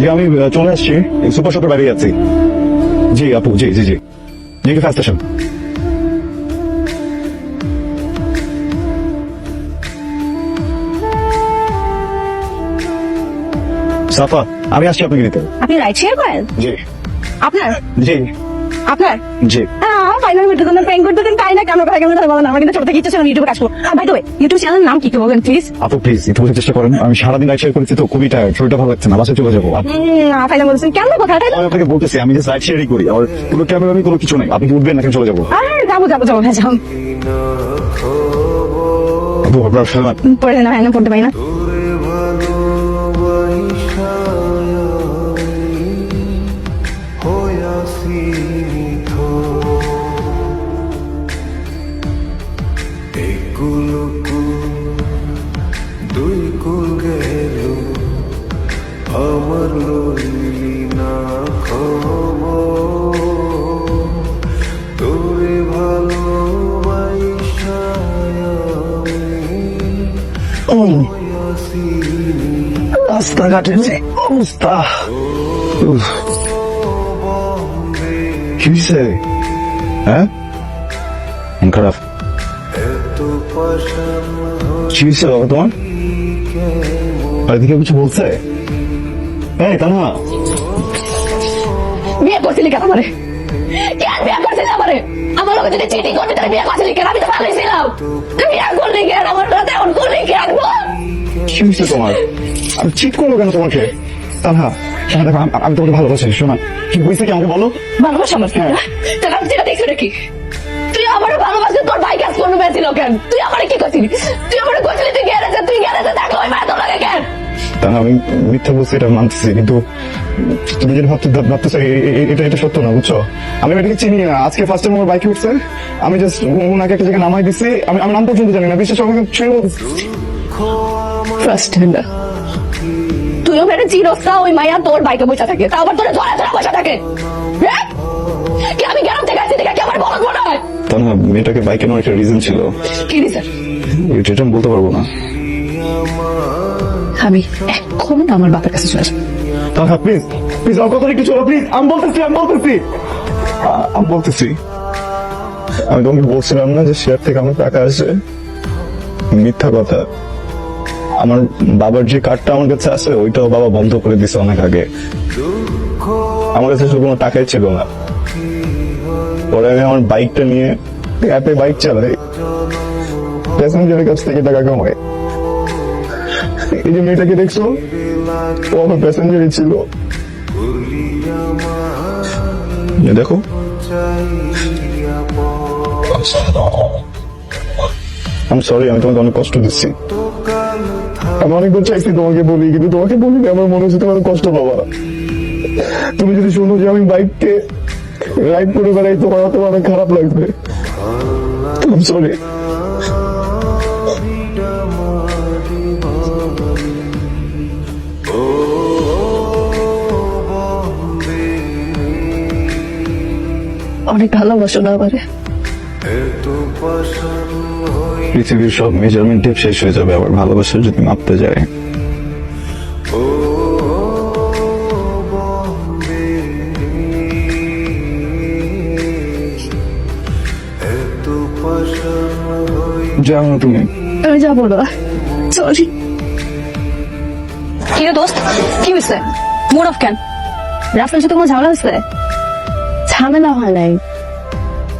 জি আমি চলে আসছি, সুপার শপের বাইরে যাচ্ছি। জি আপু, জি জি জি জি, একটু ফাস্ট আসেন। সাফা, আমি আসছি আপনাকে নিতে। আপনি রাইড শেয়ার করেন? জি আপনার জি আপনার জি। ফাইনাল মিটতে জন্য প্র্যাঙ্ক করতেছেন তাই না? কেন কথা কেমন কথা বলেন? আমার কিন্তু ছোট থেকে ইচ্ছা ছিল ইউটিউবে কাজ করবো। ভাই তো ইউটিউব চ্যানেলের নাম কি একটু বলবেন প্লিজ? আপু প্লিজ একটু বোঝার চেষ্টা করেন, আমি সারাদিন রাইড শেয়ার করেছি তো খুবই টায়ার্ড, শরীরটা ভালো লাগছে না, বাসায় চলে যাবো। ফাইনাল বলছেন কেন কথা? আমি আপনাকে বলতেছি আমি যে রাইড শেয়ারই করি, আমার কোনো ক্যামেরা নেই, কোনো কিছু নেই। আপনি কি উঠবেন নাকি চলে যাবো? যাবো যাবো যাবো, হ্যাঁ যাবো। আপু আপনার ফেলান। পড়ে না, হ্যাঁ পড়তে পারি না। দুই কুল গেল আমার লইলি না খবর, তোরে ভালোবাসায় আমি রাস্তাঘাটের যে অবস্থা, কি হয়েছে? হ্যাঁ মন খারাপ? এত পাশান কি হয়েছে বাবা তোমার? এদিকে কিছু বলছে? এই তা না, বিয়ে করছিলি কেন আমারে? কেন বিয়ে করছিলি আমারে? আমার লোক যদি চিটিং করতে তাহলে বিয়ে করছিলি কেন? আমি তো ভালোই ছিলাম। বিয়ে করলি কেন? আমার রাতে এমন করলি কেন? কি হয়েছে তোমার? আমি চিট করবো কেন তোমাকে? তা না, দেখো আমি তোমাকে ভালোবাসি, শোনা কি হয়েছে কি আমাকে বলো। ভালোবাসা আমার তাহলে আমি যেটা দেখছি নাকি? তুই আমার ভালোবাসি, তোর ভাই কাজ করতে পেরেছিল কেন? তুই আমার কি করছিলি? তুই আমার করছিলি তুই গ্যারেজে থাকলো ওই মায়া তোর লাগে কেন? তা না, আমি মিথ্যা বলছি এটা মানতেছি, কিন্তু তুমি যেটা ভাবতেছো এটা সত্য না, বুঝছো? আমি এটাকে চিনি না, আজকে ফার্স্ট টাইম আমার বাইকে উঠছে, আমি জাস্ট ওনাকে একটা জায়গায় নামাই দিছি, আমি নাম পর্যন্ত জানি না, বিশ্বাস আমাকে ছুঁয়ে বলছি। ফার্স্ট না তুইও মেরে চিরস না, ওই মায়া তোর বাইকে বসে থাকে, তা আবার তোরা ধরা ধরা বসে থাকে। হ্যাঁ? কি আমি গ্রাম থেকে আসছি দেখে কি আমার বলদ মনে হয়? তা না, মেয়েটাকে বাইকে নেওয়ার একটা রিজন ছিল, কি রিজন? এটা আমি বলতে পারবো না। আমি এখন আমার বাপের কাছে চলে যাবো। তাহলে প্লিজ প্লিজ আমার কথা একটু চলো, প্লিজ। আমি বলতেছি আমি তোমাকে বলছিলাম না যে শেয়ার থেকে আমার টাকা আসে, মিথ্যা কথা। আমার বাবার যে কার্ডটা আমার কাছে আছে ওইটাও বাবা বন্ধ করে দিছে অনেক আগে, আমার কাছে কোনো টাকাই ছিল না। পরে আমি আমার বাইকটা নিয়ে অ্যাপে বাইক চালাই, প্যাসেঞ্জারের কাছ থেকে টাকা কামাই। এই যে মেয়েটাকে দেখছো, ও আমার প্যাসেঞ্জারই ছিল। দেখো আমি সরি, আমি তোমাকে অনেক কষ্ট দিচ্ছি। আমি অনেকবার চাইছি তোমাকে বলি, কিন্তু তোমাকে বলিনি, আমার মনে হচ্ছে তোমার কষ্ট পাবা। তুমি যদি শুনো যে আমি বাইককে রাইড করে বেড়াই, তোমার অনেক খারাপ লাগবে। আমি সরি। অনেক ভালোবাসো না আমারে? এত পাশান পৃথিবীর সব মেজারমেন্ট টেপ শেষ হয়ে যাবে আবার ভালোবাসা যদি মাপতে যায়। এত পাশান জানো তুমি আমি যাবো না, সরি। কি রে দোস্ত, কি হয়েছে? মুড অফ কেন? রাফসানের সাথে কোনো ঝামেলা হয়েছে? ঝামেলা হয় নাই,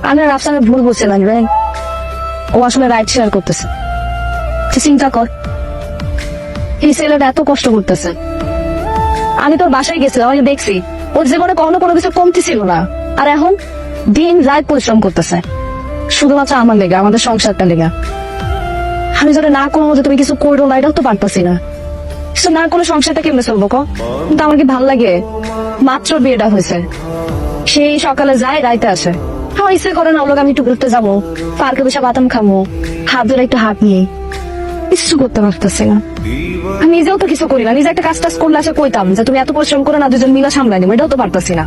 আমি রাফসানের ভুল বলছিলাম রে। ও আসলে রাইড শেয়ার করতেছে। তুই চিন্তা কর, এই ছেলেটা এত কষ্ট করতেছে। আমি তোর বাসায় গেছিলাম, আমি দেখছি ওর জীবনে কখনো কোনো কিছু কমতি ছিল না, আর এখন দিন রাত পরিশ্রম করতেছে শুধুমাত্র আমার লেগে, আমাদের সংসারটা লেগে। আমি যদি না কোনো মতো তুমি কিছু করো না, এটাও তো পারতেছি না। কিছু না কোনো সংসারটা কেমনে চলবো ক? কিন্তু আমার কি ভাল লাগে? মাত্র বিয়েটা হয়েছে, সেই সকালে যায় রাইতে আসে। আমার ইচ্ছে করে না ওগুলো আমি একটু ঘুরতে যাবো, পার্কে বসে বাদাম খাবো, হাত ধরে একটু হাত নিয়ে। কিছু করতে পারতেছি না। আমি নিজেও তো কিছু করি না, নিজে একটা কাজ টাজ করলে আসে কইতাম যে তুমি এত পরিশ্রম করে না, দুজন মিলা সামলাই নিবো, এটাও তো পারতেছি না।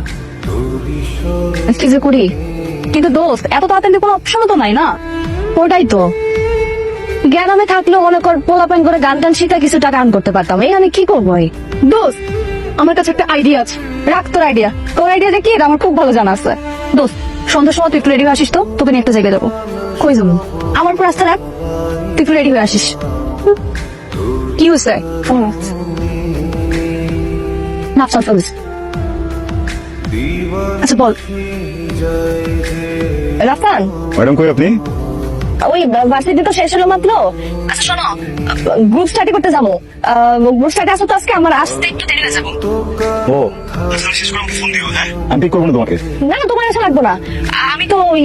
কি যে করি? কিন্তু দোস্ত এত তাড়াতাড়ি কোনো অপশনও তো নাই না। ওটাই তো, গ্রামে থাকলেও মনে কর পোলাপাইন করে গান টান শিখে কিছু টাকা আর্ন করতে পারতাম। এই আমি কি করবো? দোস্ত আমার কাছে একটা আইডিয়া আছে। রাখ তোর আইডিয়া। তোর আইডিয়াটা কি এটা আমার খুব ভালো জানা আছে। দোস্ত, সন্ধ্যার সময় তুই একটু রেডি হয়ে আসিস তো, তোকে নিয়ে একটা জায়গায় যাবো। কই যাবো? আমার উপর রাস্তা রাখ, তুই একটু রেডি হয়ে আসিস। কি হয়েছে? না চল চল। আচ্ছা বল। রাফান, ম্যাডাম কই আপনি? ওই ভার্সিটি তো শেষ হলো মাত্র। আচ্ছা শোনো, গ্রুপ স্টাডি করতে যাবো। গ্রুপ স্টাডি আসো তো আজকে, আমার আসতে একটু দেরি হয়ে যাবো। ও শেষ করে ফোন দিও। হ্যাঁ আমি পিক করবো না তোমাকে। না না, তোমার আসা লাগবো না। আমি তো ওই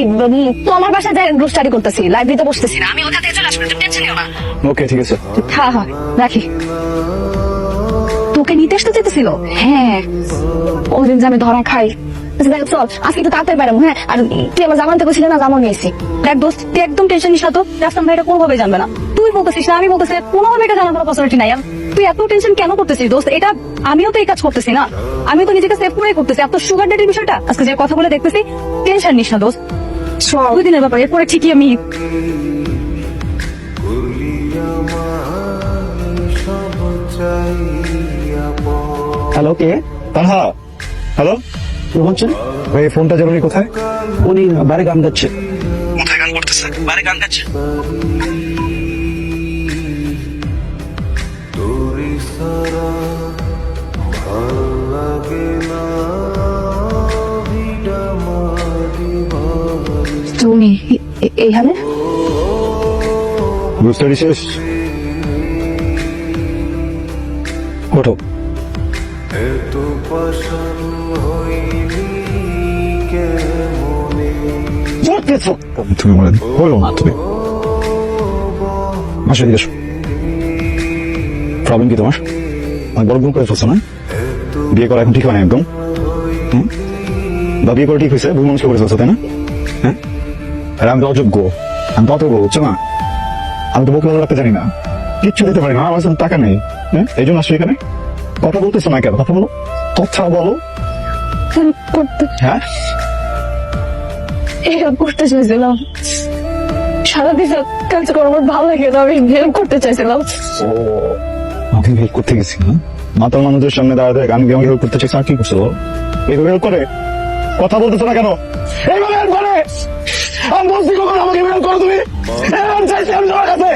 তোমার বাসায় যাই গ্রুপ স্টাডি করতেছি, লাইব্রেরিতে বসতেছি না। আমি ওখান থেকে চলে আসবো, তুমি টেনশন নিও না। ওকে ঠিক আছে। হ্যাঁ হ্যাঁ, রাখি। তোকে নিতে আসতে চেয়েছিল? হ্যাঁ, ওদিন যে আমি ধরা খাই। আচ্ছা, দেখ, চল আজকে একটু তাড়াতাড়ি বেরোবো। হ্যাঁ, আর তুই আমার জামানতে করছিলি না, জামা নিয়েছি। দেখ দোস্ত, তুই একদম টেনশন নিস না তো। রাস্তার ভাইটা কোনোভাবে জানবে না। তুই বলতেছিস না, আমি বলতেছি না, কোনোভাবে এটা জানার কোনো পসিবিলিটি নাই। আর তুই এত টেনশন কেন করতেছিস দোস্ত? এটা আমিও তো এই কাজ করতেছি না, আমিও তো নিজেকে সেভ করেই করতেছি। এত সুগার ডেটের বিষয়টা আজকে যে কথা বলে দেখতেছি, টেনশন নিস না দোস্ত। দুই দিনের ব্যাপার, এরপরে ঠিকই আমি হ্যালো কে? তানহা। হ্যালো কে বলছেন? ভাই ফোনটা জরুরি। কোথায়? উনি বাইরে গান গাচ্ছে। কোথায় গান করতেছে? বাইরে গান গাচ্ছে। তোরি সারা ভাল লাগে না ভিড়া মারি মারি তুমি এইখানে। গ্রুপ স্টাডি শেষ? ওঠো। এত পাশান হইলি কেমনে তুমি বলেন হলো না তুমি আসো এদিকে এসো। প্রবলেম কি তোমার? অনেক বড় ভুল করে ফেলছো না? বিয়ে করা এখন ঠিক হয় না একদম। হুম? বা বিয়ে করা ঠিক হয়েছে, ভুল মানুষকে করে ফেলছো তাই না? হ্যাঁ, আর আমি তো অযোগ্য, আমি তো অযোগ্য, বুঝছো না? আমি তো বউকে ভালো রাখতে জানি না, কিচ্ছু দিতে পারি না, আমার কাছে টাকা নেই। হ্যাঁ, এই জন্য আসছো এখানে। কথা বলতেছো না কেন? কথা বলো, কথা বলো। করতে হ্যাঁ, হেল্প করতে চাইছিলাম। সারাদিন কাজ করে আমার ভালো লাগে না, আমি হেল্প করতে চাইছিলাম। ও আমাকে হেল্প করতে গেছি না? মাতাল মানুষের সামনে দাঁড়াতে আমি আমাকে হেল্প করতে চাইছি, আর কি করছো? এইভাবে হেল্প করে? কথা বলতেছো না কেন? এইভাবে হেল্প করে? আমি বলছি কখন আমাকে হেল্প করো তুমি? আমি চাইছি আমি তোমার কাছে।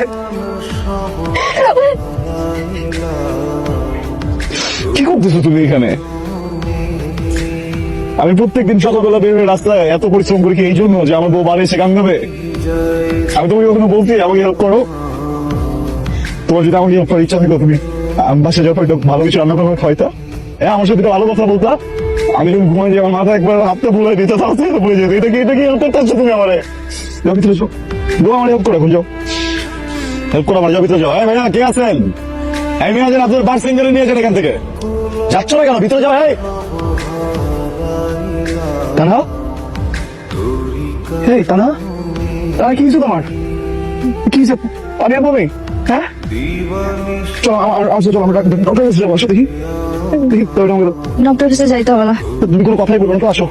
কি করতেছো তুমি এখানে? আমি প্রত্যেকদিন সকালবেলা বের হয়ে রাস্তায় এত পরিশ্রম করি কি এই জন্য যে আমার বউ বাড়ি এসে গান গাবে? আমি তোমাকে কখনো বলছি আমাকে হেল্প করো? তোমার যদি আমাকে হেল্প করার ইচ্ছা থাকো তুমি আমি বাসে যখন একটু ভালো কিছু রান্না করবে হয়তো আমার সাথে একটু ভালো কথা বলতা। আমি যখন ঘুমাই যাই আমার মাথা একবার হাতটা ভুলে দিত, তাহলে ভুলে যেত। এটা কি হেল্প করতে আসছো তুমি আমারে? যাও ভিতরে যাও, বউ আমার হেল্প করে এখন যাও, হেল্প করো আমার, যাও ভিতরে যাও। হ্যাঁ ভাইয়া কে আছেন? আমি আছেন আপনার বার সিঙ্গারে নিয়ে যান এখান থেকে। যাচ্ছ না কেন? ভিতরে যাও। হ্যাঁ তানা, এই তানা, কি কিছু তোমার কি হয়েছে? পানি পাবে? হ্যাঁ চলো চলো আমরা ডক্টর কাছে যাবো। আসো দেখি দেখি ডক্টর কাছে যাইতে হবে না। তুমি কোনো কথাই বলবো না তো, আসো।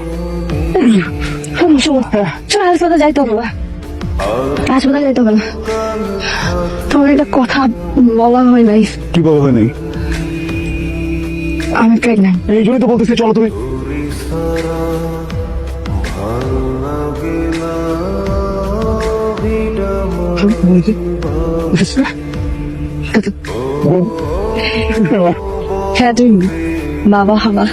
চল হাসপাতালে যাইতে হবে না, হাসপাতালে যাইতে হবে না। তোমার একটা কথা বলা হয় নাই। কি বলা হয় নাই? আমি প্রেগন্যান্ট। এই জন্যই তো বলতেছি চলো তুমি। সারা ভাল লাগে না ভিড়া হ্যাঁ তুমি বাবা হবা।